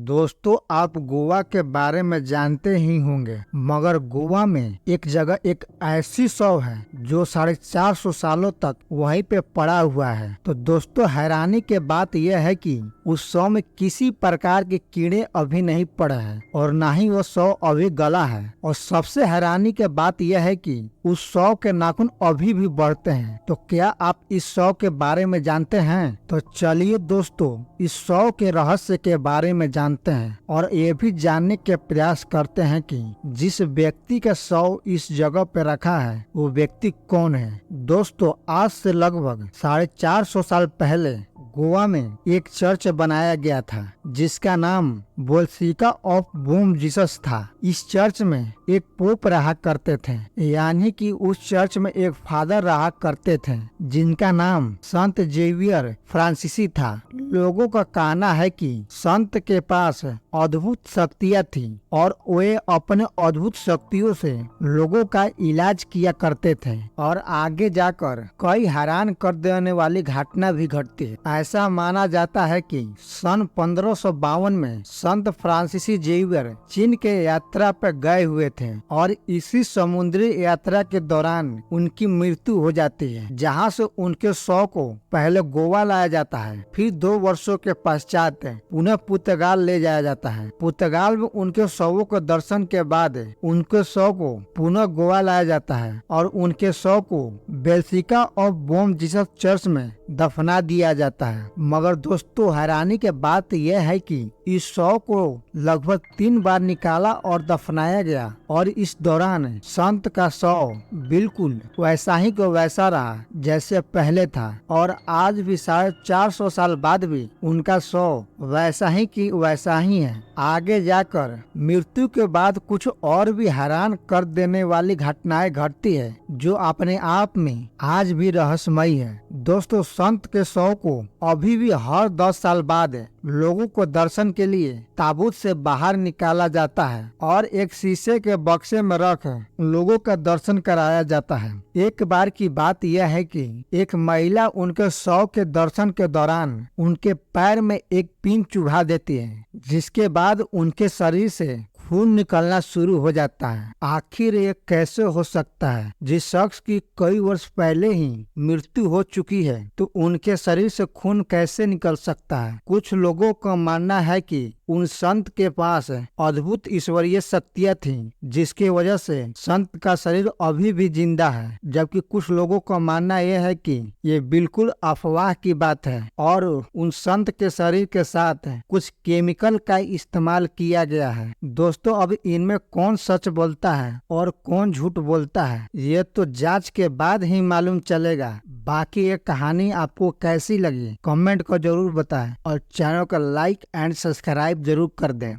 दोस्तों, आप गोवा के बारे में जानते ही होंगे, मगर गोवा में एक जगह एक ऐसी शव है जो 450 सालों तक वहीं पे पड़ा हुआ है। तो दोस्तों, हैरानी के बात यह है कि उस शव में किसी प्रकार के कीड़े अभी नहीं पड़े हैं और ना ही वो शव अभी गला है। और सबसे हैरानी के बात यह है कि उस शव के नाखून अभी भी बढ़ते हैं। तो क्या आप इस शव के बारे में जानते हैं? तो चलिए दोस्तों, इस शव के रहस्य के बारे में जानते हैं और ये भी जानने के प्रयास करते हैं कि जिस व्यक्ति का शव इस जगह पे रखा है वो व्यक्ति कौन है। दोस्तों, आज से लगभग 450 साल पहले गोवा में एक चर्च बनाया गया था जिसका नाम बोल्सिका ऑफ बूम जीसस था। इस चर्च में एक पोप रहा करते थे, यानी कि उस चर्च में एक फादर रहा करते थे जिनका नाम संत जेवियर फ्रांसीसी था। लोगों का कहना है कि संत के पास अद्भुत शक्तियां थी और वे अपने अद्भुत शक्तियों से लोगों का इलाज किया करते थे और आगे जाकर कई हैरान कर देने वाली घटना भी घटती है। ऐसा माना जाता है कि सन 1552 में संत फ्रांसीसी जेवियर चीन के यात्रा पर गए हुए थे और इसी समुद्री यात्रा के दौरान उनकी मृत्यु हो जाती है, जहां से उनके शव को पहले गोवा लाया जाता है, फिर 2 वर्षों के पश्चात पुनः पुर्तगाल ले जाया जाता है। पुर्तगाल में उनके शवों के दर्शन के बाद उनके शव को पुनः गोवा लाया जाता है और उनके शव को बेल्सिका ऑफ बॉम जीसस चर्च में दफना दिया जाता है। मगर दोस्तों, हैरानी के बात यह है कि इस शव को लगभग 3 बार निकाला और दफनाया गया और इस दौरान संत का शव बिल्कुल वैसा ही को वैसा रहा जैसे पहले था और आज भी 450 साल बाद भी उनका शव वैसा ही की वैसा ही है। आगे जाकर मृत्यु के बाद कुछ और भी हैरान कर देने वाली घटनाएं घटती है जो अपने आप में आज भी रहस्यमयी है। दोस्तों, संत के शव को अभी भी हर 10 साल बाद लोगों को दर्शन के लिए ताबूत से बाहर निकाला जाता है और एक शीशे के बक्से में रख लोगों का दर्शन कराया जाता है। एक बार की बात यह है कि एक महिला उनके शव के दर्शन के दौरान उनके पैर में एक पिन चुभा देती है, जिसके बाद उनके शरीर से खून निकलना शुरू हो जाता है। आखिर ये कैसे हो सकता है? जिस शख्स की कई वर्ष पहले ही मृत्यु हो चुकी है तो उनके शरीर से खून कैसे निकल सकता है? कुछ लोगों का मानना है कि उन संत के पास अद्भुत ईश्वरीय शक्तियां थीं, जिसकी वजह से संत का शरीर अभी भी जिंदा है। जबकि कुछ लोगों का मानना यह है कि ये बिल्कुल अफवाह की बात है और उन संत के शरीर के साथ कुछ केमिकल का इस्तेमाल किया गया है। दोस्तों, अब इनमें कौन सच बोलता है और कौन झूठ बोलता है, ये तो जांच के बाद ही मालूम चलेगा। बाकी ये कहानी आपको कैसी लगी कमेंट को जरूर बताएं और चैनल को लाइक एंड सब्सक्राइब जरूर कर दें।